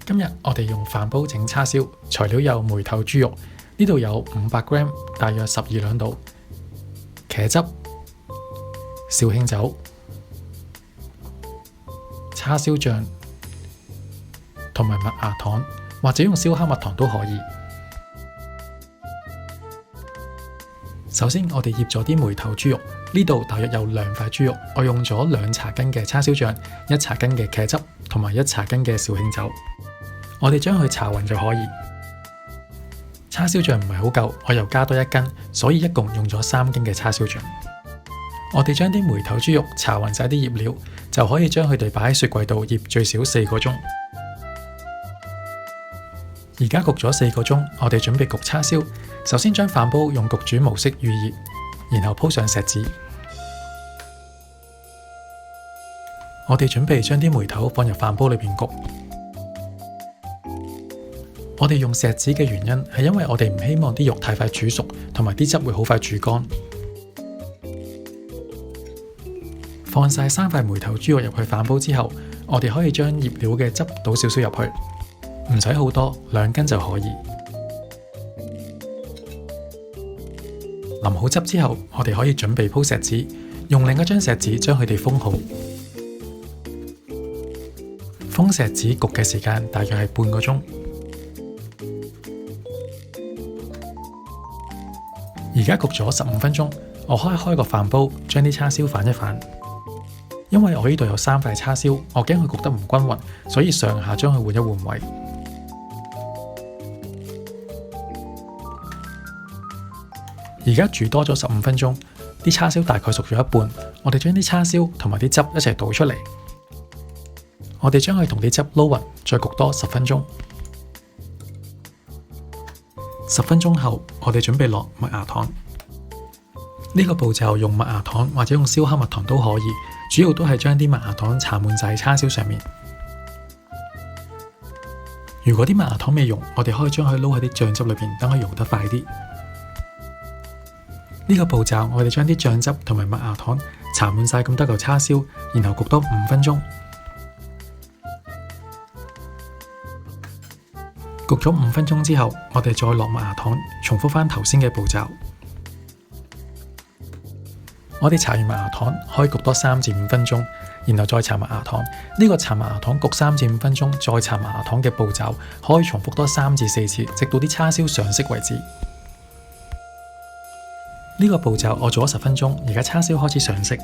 今日我哋用飯煲整叉燒，材料有梅頭豬肉，呢度有500g，大約12兩度，茄汁、紹興酒、叉燒醬同埋麥芽糖，或者用燒烤蜜糖都可以。首先我哋醃咗啲梅頭豬肉，呢度大約有2塊豬肉，我用咗2茶羹嘅叉燒醬、1茶羹嘅茄汁同埋1茶羹嘅紹興酒。我哋將佢搽勻就可以。叉燒醬唔係好夠，我又加多1羹，所以一共用咗3羹嘅叉燒醬。我哋將啲梅頭豬肉搽勻晒啲醃料，就可以將佢哋擺喺雪櫃度醃最少4個鐘。而家焗咗4個鐘，我哋準備焗叉燒。首先將飯煲用焗煮模式預熱，然後鋪上錫紙。我哋準備將啲梅頭放入飯煲裏邊焗。我哋用錫紙嘅原因係因為我哋唔希望啲肉太快煮熟，同埋啲汁會好快煮乾。放晒3塊梅頭豬肉入去飯煲之後，我哋可以將醃料嘅汁倒少少入去，唔使好多，2羹就可以。淋好汁之後，我哋可以準備鋪錫紙，用另一張錫紙將佢哋封好。封錫紙焗嘅時間大約係半個鐘。而家焗咗15分鐘，我開個飯煲，將啲叉燒反一反。因為我呢度有3塊叉燒，我驚佢焗得唔均勻，所以上下將佢換一換位。而家煮多咗15分鐘，啲叉燒大概熟咗一半，我哋將啲叉燒同埋啲汁一齊倒出嚟。我哋將佢同啲汁撈勻，再焗多10分鐘。10分鐘後，我哋準備落麥芽糖。呢個步驟用麥芽糖或者用燒烤蜜糖都可以，主要都係將啲麥芽糖搽滿晒叉燒上面。如果啲麥芽糖未溶，我哋可以將佢撈喺啲醬汁裏邊，等佢溶得快啲。呢個步驟我哋將啲醬汁同埋麥芽糖搽滿晒咁多嚿叉燒，然後焗多5分鐘。焗咗5分鐘之後，我哋再落麥芽糖，重複翻頭先嘅步驟。我哋搽完麥芽糖，可以焗多3至5分鐘，然後再搽麥芽糖。呢個搽麥芽糖焗3至5分鐘，再搽麥芽糖嘅步驟，可以重複多3至4次，直到啲叉燒上色為止。呢個步驟我做咗10分鐘，而家叉燒開始上色。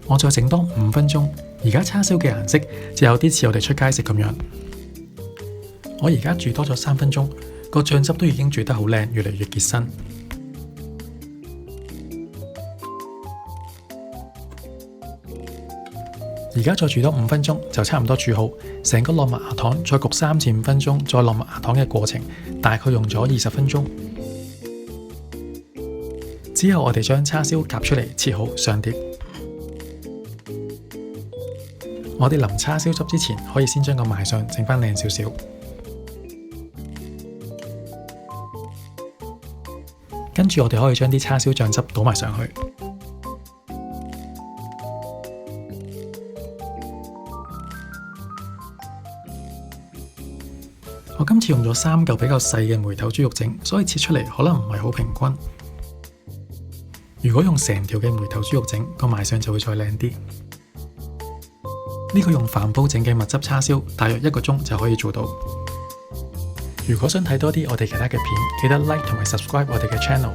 我再整多5分鐘，而家叉燒嘅顏色就有啲似我哋出街食咁樣。我而家煮多咗3分鐘，個醬汁都已經煮得好靚，越嚟越結身。而家再煮多5分鐘就差唔多煮好，成個落麥芽糖，再焗3至5分鐘，再落麥芽糖嘅過程大概用咗20分鐘。之後我哋將叉燒夾出嚟，切好上碟。我哋淋叉燒汁之前，可以先將個賣相整翻靚少少。跟住我哋可以將啲叉燒醬汁倒埋上去。我今次用咗3嚿比較細嘅梅頭豬肉整，所以切出嚟可能唔係好平均。如果用成條嘅梅頭豬肉整，個賣相就會再靚啲。呢個用飯煲整嘅蜜汁叉燒，大約1個鐘就可以做到。如果想睇多啲我哋其他嘅片，記得 like 同埋 subscribe 我哋嘅 channel。